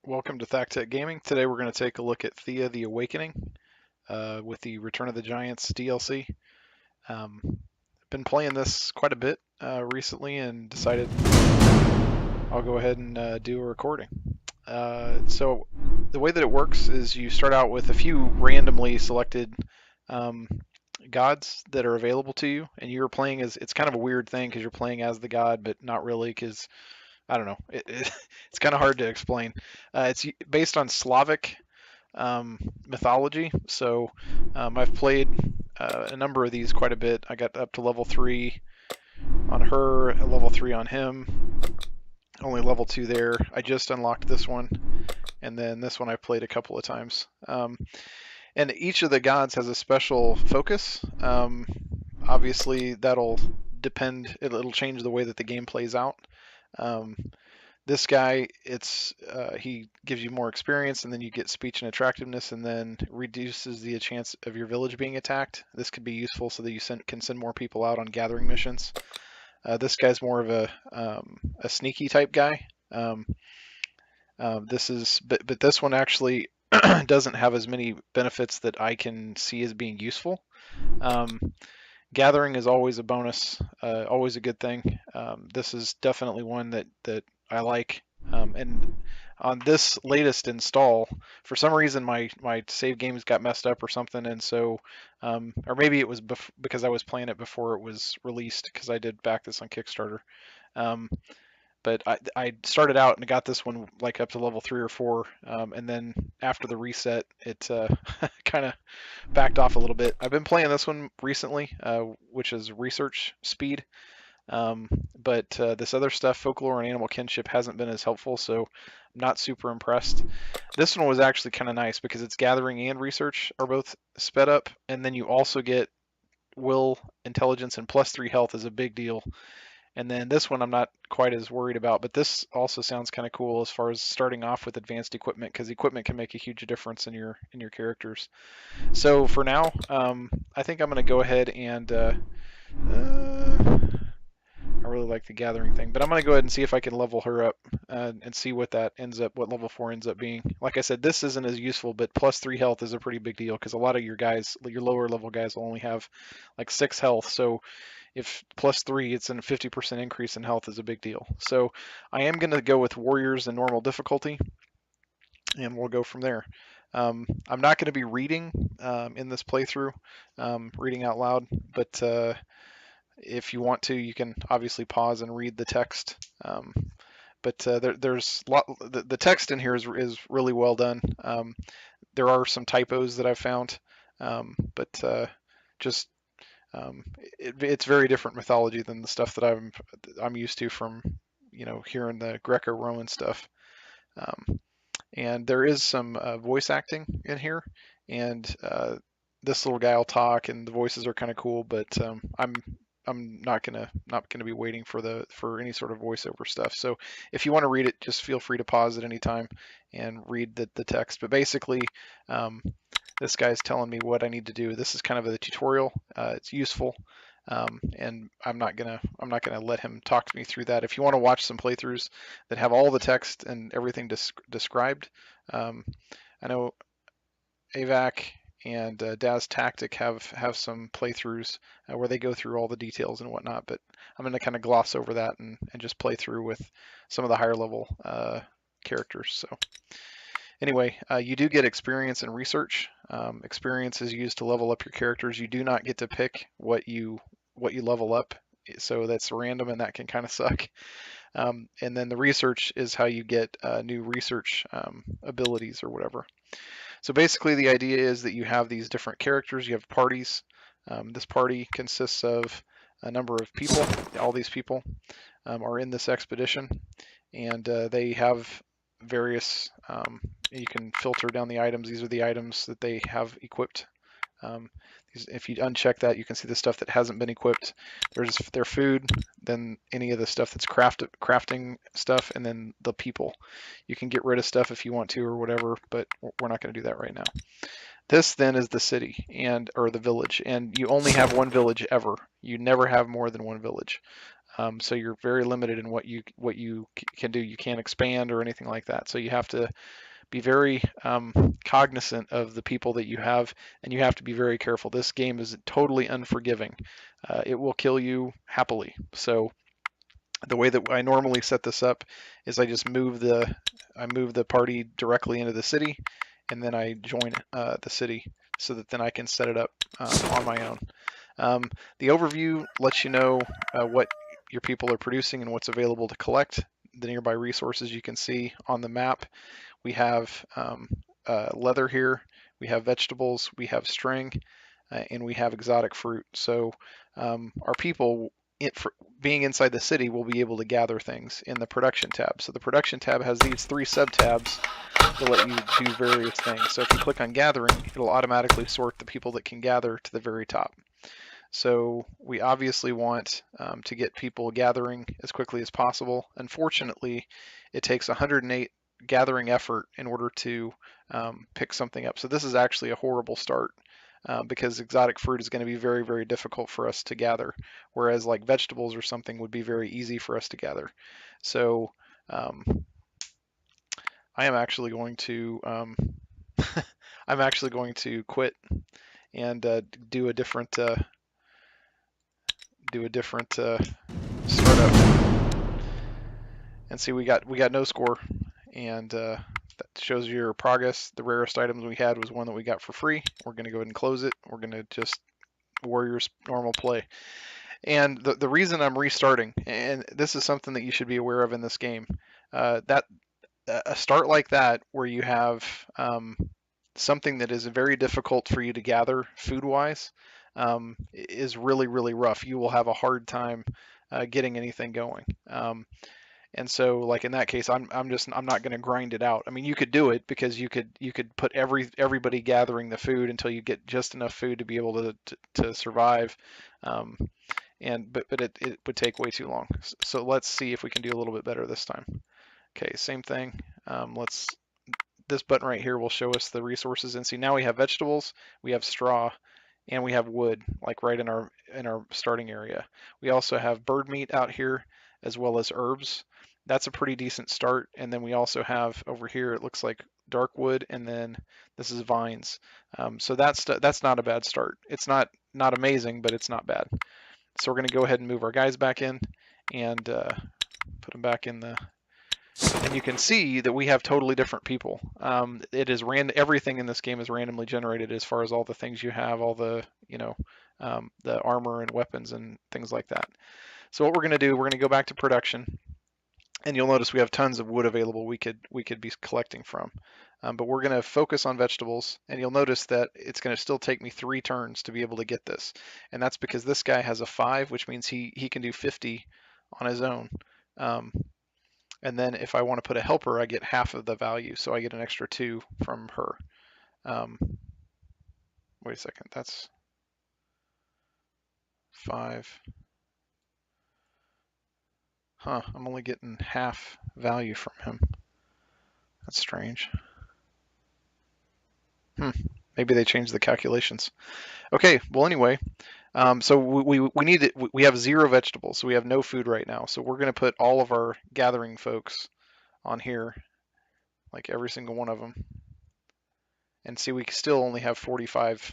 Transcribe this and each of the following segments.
Welcome to thakTECH.gaming. Today we're going to take a look at Thea the Awakening with the Return of the Giants DLC. I've been playing this quite a bit recently and decided I'll go ahead and do a recording. So the way that it works is you start out with a few randomly selected um, gods that are available to you, and you're playing as, it's kind of a weird thing because you're playing as the god, but not really because I don't know. It's kind of hard to explain. It's based on Slavic mythology, so I've played a number of these quite a bit. I got up to level 3 on her, level 3 on him, only level 2 there. I just unlocked this one, and then this one I played a couple of times. And each of the gods has a special focus. Obviously, that'll depend, it'll change the way that the game plays out. Um, This guy, he gives you more experience, and then you get speech and attractiveness, and then reduces the chance of your village being attacked. This could be useful so that you can send more people out on gathering missions. This guy's more of a sneaky type guy. But this one actually doesn't have as many benefits that I can see as being useful. Um, Gathering is always a bonus, always a good thing. This is definitely one that I like. And on this latest install, for some reason my save games got messed up or something, and so or maybe it was because I was playing it before it was released because I did back this on Kickstarter. Um, but I started out and got this one like up to level 3 or 4, and then after the reset, it kind of backed off a little bit. I've been playing this one recently, which is research speed. Um, but this other stuff, folklore and animal kinship, hasn't been as helpful, so I'm not super impressed. This one was actually kind of nice because it's gathering and research are both sped up, and then you also get will, intelligence, and +3 health is a big deal. And then this one I'm not quite as worried about, but this also sounds kind of cool as far as starting off with advanced equipment, because equipment can make a huge difference in your characters. So for now, I think I'm going to go ahead and I really like the gathering thing, but I'm going to go ahead and see if I can level her up and see what that ends up, what level 4 ends up being. Like I said, this isn't as useful, but +3 health is a pretty big deal because a lot of your guys, your lower level guys, will only have like 6 health. So if +3, it's a 50% increase in health is a big deal. So I am going to go with warriors and normal difficulty, and we'll go from there. I'm not going to be reading in this playthrough, reading out loud, but if you want to, you can obviously pause and read the text. But there's the text in here is really well done. There are some typos that I've found, but just it's very different mythology than the stuff that I'm used to from hearing the Greco-Roman stuff. And there is some voice acting in here, and this little guy will talk, and the voices are kind of cool. But I'm not gonna be waiting for any sort of voiceover stuff. So if you want to read it, just feel free to pause at any time and read the text. But basically, um, this guy's telling me what I need to do. This is kind of a tutorial. It's useful. And I'm not gonna let him talk to me through that. If you want to watch some playthroughs that have all the text and everything described, I know AVAC and thakTECH have some playthroughs where they go through all the details and whatnot. But I'm gonna kind of gloss over that and just play through with some of the higher level characters. So anyway, you do get experience and research. Experience is used to level up your characters. You do not get to pick what you level up, so that's random, and that can kind of suck. And then the research is how you get new research abilities or whatever. So basically, the idea is that you have these different characters. You have parties. This party consists of a number of people. All these people are in this expedition, and they have various. You can filter down the items. These are the items that they have equipped. Um, if you uncheck that, you can see the stuff that hasn't been equipped. There's their food, then any of the stuff that's crafting stuff, and then the people. You can get rid of stuff if you want to or whatever, but we're not going to do that right now. This then is the city or the village, and you only have one village ever. You never have more than one village. So you're very limited in what you can do. You can't expand or anything like that. So you have to be very cognizant of the people that you have, and you have to be very careful. This game is totally unforgiving. It will kill you happily. So the way that I normally set this up is I move the party directly into the city, and then I join the city so that then I can set it up on my own. Um, the overview lets you know what your people are producing and what's available to collect. The nearby resources you can see on the map. We have leather here, we have vegetables, we have string, and we have exotic fruit. So our people, being inside the city, will be able to gather things in the production tab. So the production tab has these 3 sub-tabs that let you do various things. So if you click on gathering, it'll automatically sort the people that can gather to the very top. So we obviously want to get people gathering as quickly as possible. Unfortunately, it takes 108 gathering effort in order to pick something up. So this is actually a horrible start because exotic fruit is going to be very, very difficult for us to gather, whereas like vegetables or something would be very easy for us to gather. So um, I am actually going to I'm actually going to quit and do a different startup, and see we got no score, and that shows your progress. The rarest items we had was one that we got for free. We're going to go ahead and close it. We're going to just Warriors normal play. And the reason I'm restarting, and this is something that you should be aware of in this game, that a start like that where you have something that is very difficult for you to gather food wise is really, really rough. You will have a hard time getting anything going. And so like in that case, I'm not going to grind it out. I mean, you could do it because you could put everybody gathering the food until you get just enough food to be able to survive. Um, but it would take way too long. So let's see if we can do a little bit better this time. Okay, same thing. This button right here will show us the resources, and see now we have vegetables, we have straw, and we have wood, like right in our starting area. We also have bird meat out here, as well as herbs. That's a pretty decent start. And then we also have over here, it looks like dark wood, and then this is vines. So that's not a bad start. It's not amazing, but it's not bad. So we're going to go ahead and move our guys back in and put them back in the. And you can see that we have totally different people. It is random. Everything in this game is randomly generated as far as all the things you have, all the the armor and weapons and things like that. So what we're going to do, we're going to go back to production, and you'll notice we have tons of wood available we could be collecting from. But we're going to focus on vegetables, and you'll notice that it's going to still take me 3 turns to be able to get this, and that's because this guy has a 5, which means he can do 50 on his own. And then if I want to put a helper, I get half of the value, so I get an extra 2 from her. Wait a second, that's 5. Huh, I'm only getting half value from him. That's strange. Maybe they changed the calculations. Okay, well anyway, so we need it. We have 0 vegetables, so we have no food right now. So we're going to put all of our gathering folks on here, like every single one of them. And see, we still only have 45,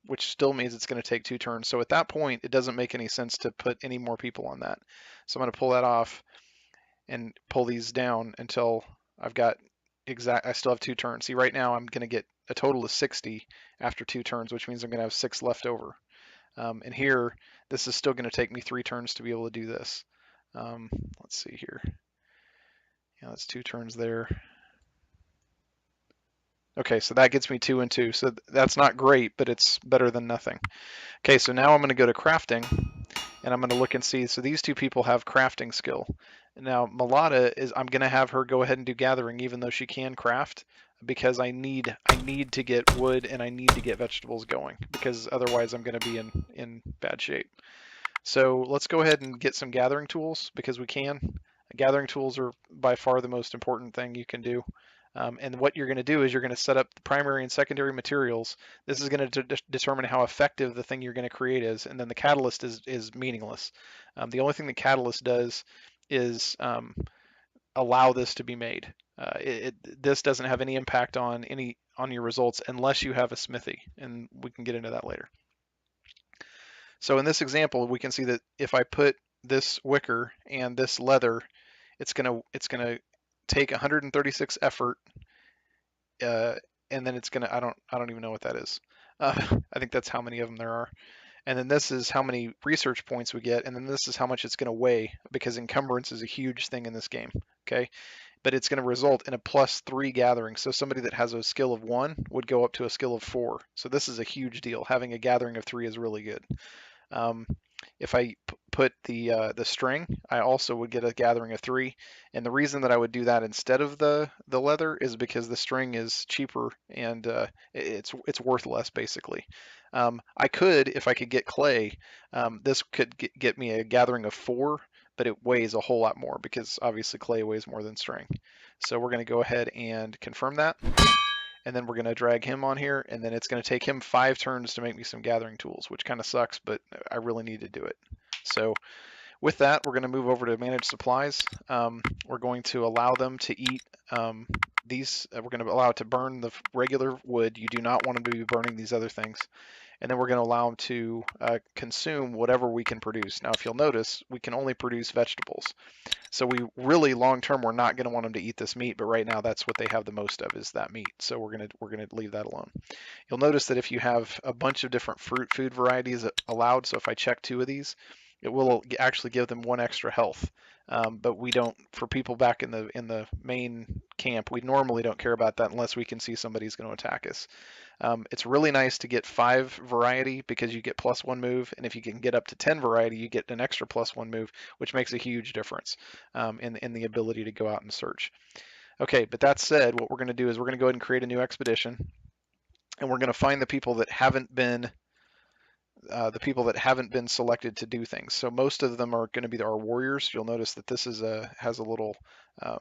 which still means it's going to take 2 turns. So at that point, it doesn't make any sense to put any more people on that. So I'm going to pull that off and pull these down until I've got I still have 2 turns. See, right now I'm going to get a total of 60 after 2 turns, which means I'm going to have 6 left over. And here, this is still going to take me 3 turns to be able to do this. Let's see here. Yeah, that's 2 turns there. Okay, so that gets me 2 and 2. So that's not great, but it's better than nothing. Okay, so now I'm going to go to crafting, and I'm going to look and see. So these 2 people have crafting skill. Now, Lada I'm going to have her go ahead and do gathering, even though she can craft, because I need to get wood and I need to get vegetables going, because otherwise I'm going to be in bad shape. So let's go ahead and get some gathering tools, because we can. Gathering tools are by far the most important thing you can do. And what you're going to do is you're going to set up the primary and secondary materials. This is going to determine how effective the thing you're going to create is, and then the catalyst is meaningless. The only thing the catalyst does is allow this to be made. This doesn't have any impact on your results unless you have a smithy, and we can get into that later. So in this example, we can see that if I put this wicker and this leather, it's gonna take 136 effort, and then it's gonna I don't even know what that is. I think that's how many of them there are. And then this is how many research points we get, and then this is how much it's going to weigh, because encumbrance is a huge thing in this game. Okay, but it's going to result in a +3 gathering. So somebody that has a skill of 1 would go up to a skill of 4. So this is a huge deal. Having a gathering of 3 is really good. Um, if I put the string, I also would get a gathering of 3. And the reason that I would do that instead of the leather is because the string is cheaper, and it's worth less basically. I could, if I could get clay, this could get me a gathering of 4, but it weighs a whole lot more because obviously clay weighs more than string. So we're going to go ahead and confirm that. And then we're going to drag him on here, and then it's going to take him 5 turns to make me some gathering tools, which kind of sucks, but I really need to do it. So with that, we're going to move over to manage supplies. We're going to allow them to eat these. We're going to allow it to burn the regular wood. You do not want them to be burning these other things. And then we're going to allow them to consume whatever we can produce. Now, if you'll notice, we can only produce vegetables. So we really, long term, we're not going to want them to eat this meat, but right now that's what they have the most of, is that meat. So we're gonna leave that alone. You'll notice that if you have a bunch of different food varieties allowed, so if I check 2 of these, it will actually give them 1 extra health. But we don't, for people back in the main camp, we normally don't care about that unless we can see somebody's going to attack us. It's really nice to get 5 variety because you get +1 move, and if you can get up to 10 variety, you get an extra +1 move, which makes a huge difference in the ability to go out and search. Okay, but that said, what we're going to do is we're going to go ahead and create a new expedition, and we're going to find the people that haven't been selected to do things. So most of them are going to be our warriors. You'll notice that this has a um,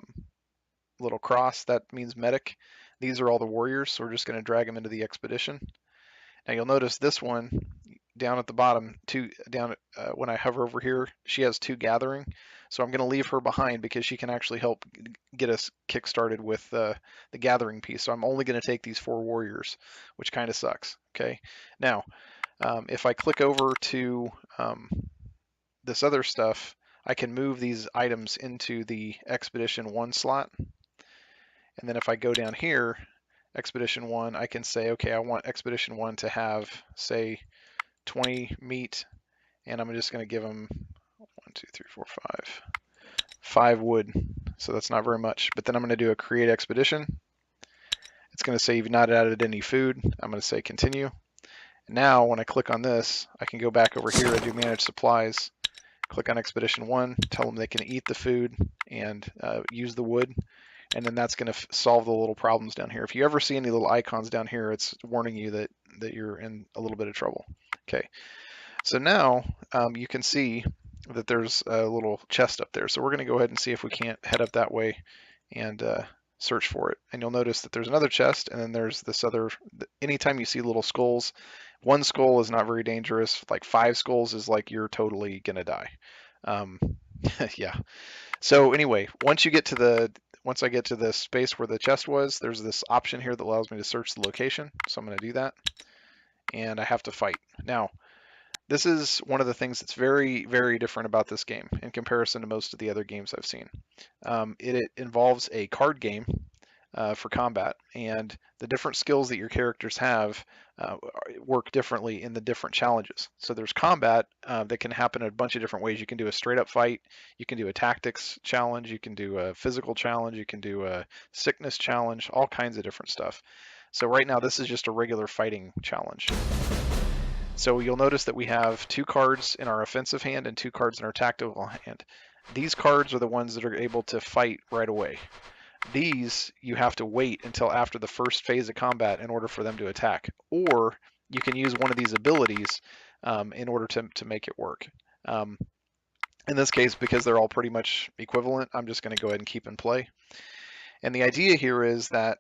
little cross that means medic. These are all the warriors, so we're just going to drag them into the expedition. Now you'll notice this one down at the bottom, when I hover over here, she has 2 gathering. So I'm going to leave her behind because she can actually help get us kickstarted with the gathering piece. So I'm only going to take these 4 warriors, which kind of sucks. Okay. Now, if I click over to this other stuff, I can move these items into the Expedition 1 slot. And then if I go down here, Expedition 1, I can say, okay, I want Expedition 1 to have, say, 20 meat, and I'm just going to give them 1, 2, 3, 4, 5 wood. So that's not very much. But then I'm going to do a create expedition. It's going to say you've not added any food. I'm going to say continue. Now, when I click on this, I can go back over here and do manage supplies. Click on Expedition 1, tell them they can eat the food and use the wood, and then that's going to solve the little problems down here. If you ever see any little icons down here, it's warning you that you're in a little bit of trouble. Okay, so now you can see that there's a little chest up there. So we're going to go ahead and see if we can't head up that way and search for it. And you'll notice that there's another chest, and then there's this other. Anytime you see little skulls, 1 skull is not very dangerous. Like 5 skulls is like you're totally gonna die. Yeah. So anyway, once I get to the space where the chest was, there's this option here that allows me to search the location. So I'm going to do that, and I have to fight. Now, this is one of the things that's very, very different about this game in comparison to most of the other games I've seen. It involves a card game for combat, and the different skills that your characters have work differently in the different challenges. So there's combat that can happen in a bunch of different ways. You can do a straight up fight, you can do a tactics challenge, you can do a physical challenge, you can do a sickness challenge, all kinds of different stuff. So right now this is just a regular fighting challenge. So you'll notice that we have 2 cards in our offensive hand and 2 cards in our tactical hand. These cards are the ones that are able to fight right away. These, you have to wait until after the first phase of combat in order for them to attack. Or you can use one of these abilities in order to make it work. In this case, because they're all pretty much equivalent, I'm just going to go ahead and keep in play. And the idea here is that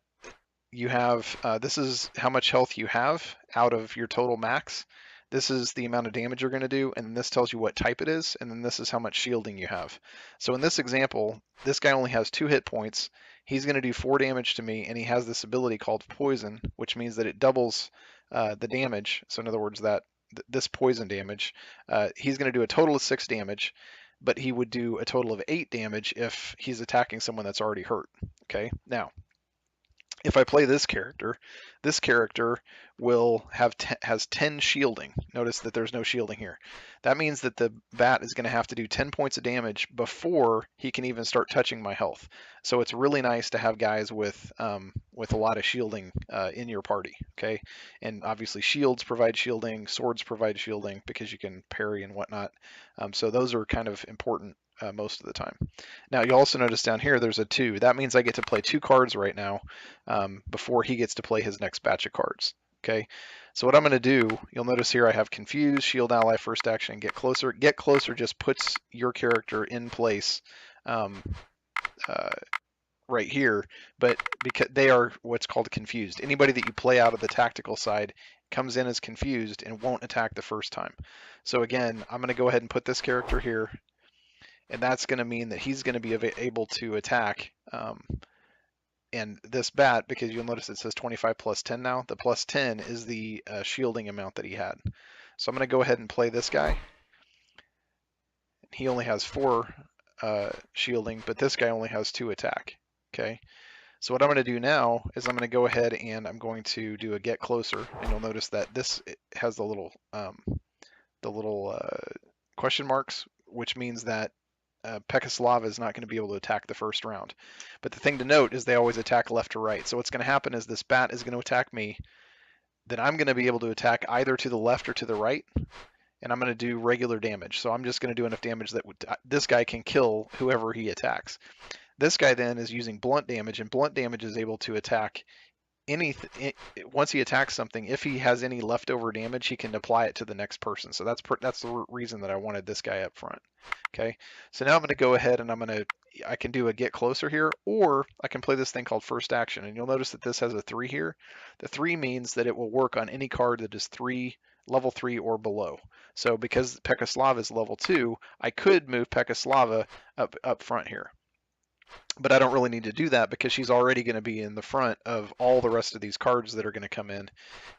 you have, this is how much health you have out of your total max. This is the amount of damage you're going to do, and then this tells you what type it is, and then this is how much shielding you have. So in this example, this guy only has 2 hit points. He's going to do 4 damage to me, and he has this ability called poison, which means that it doubles the damage. So in other words, that this poison damage, he's going to do a total of 6 damage, but he would do a total of 8 damage if he's attacking someone that's already hurt. Okay, now if I play this character will have has 10 shielding. Notice that there's no shielding here. That means that the bat is going to have to do 10 points of damage before he can even start touching my health. So it's really nice to have guys with a lot of shielding in your party. Okay, and obviously shields provide shielding, swords provide shielding because you can parry and whatnot. So those are kind of important most of the time. Now you also notice down here there's a 2. That means I get to play 2 cards right now before he gets to play his next batch of cards. Okay, so what I'm going to do, you'll notice here I have confuse, shield ally, first action, get closer. Get closer just puts your character in place um, uh, right here, but because they are what's called confused. Anybody that you play out of the tactical side comes in as confused and won't attack the first time. So again, I'm going to go ahead and put this character here, and that's going to mean that he's going to be able to attack. And this bat, because you'll notice it says 25 plus 10 now, the plus 10 is the shielding amount that he had. So I'm going to go ahead and play this guy. He only has 4 shielding, but this guy only has 2 attack. Okay. So what I'm going to do now is I'm going to go ahead and I'm going to do a get closer, and you'll notice that this has the little question marks, which means that Pekoslava is not going to be able to attack the first round. But the thing to note is they always attack left to right. So what's going to happen is this bat is going to attack me, then I'm going to be able to attack either to the left or to the right, and I'm going to do regular damage. So I'm just going to do enough damage that this guy can kill whoever he attacks. This guy then is using blunt damage, and blunt damage is able to attack anything. Once he attacks something, if he has any leftover damage, he can apply it to the next person. So that's the reason that I wanted this guy up front. Okay, so now I'm going to go ahead and I can do a get closer here, or I can play this thing called first action, and you'll notice that this has a 3 here. The 3 means that it will work on any card that is level 3 or below. So because Pekoslava is level 2, I could move Pekoslava up front here. But I don't really need to do that because she's already going to be in the front of all the rest of these cards that are going to come in.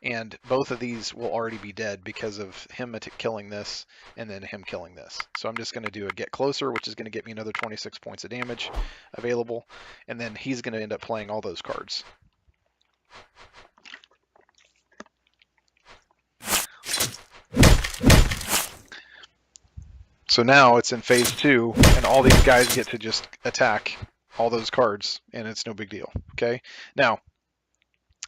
And both of these will already be dead because of him killing this and then him killing this. So I'm just going to do a get closer, which is going to get me another 26 points of damage available. And then he's going to end up playing all those cards. So now it's in phase 2, and all these guys get to just attack all those cards, and it's no big deal. Okay. Now,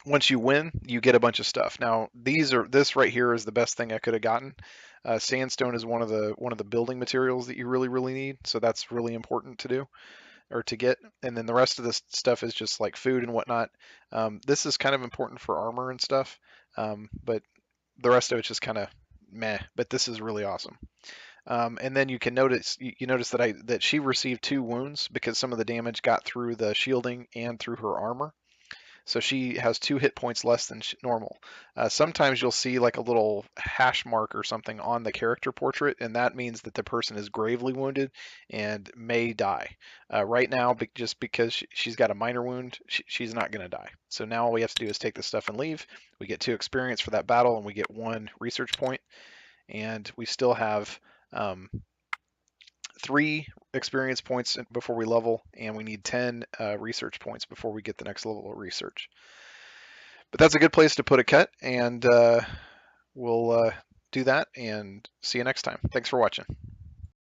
once you win, you get a bunch of stuff. Now, this right here is the best thing I could have gotten. Sandstone is one of the building materials that you really need, so that's really important to do or to get. And then the rest of this stuff is just like food and whatnot. This is kind of important for armor and stuff, but the rest of it's just kind of meh. But this is really awesome. And then you can notice that she received 2 wounds because some of the damage got through the shielding and through her armor. So she has 2 hit points less than normal. Sometimes you'll see like a little hash mark or something on the character portrait, and that means that the person is gravely wounded and may die. Right now, just because she's got a minor wound, she's not going to die. So now all we have to do is take this stuff and leave. We get 2 experience for that battle, and we get 1 research point, and we still have 3 experience points before we level, and we need 10 research points before we get the next level of research. But that's a good place to put a cut, and we'll do that and see you next time. Thanks for watching.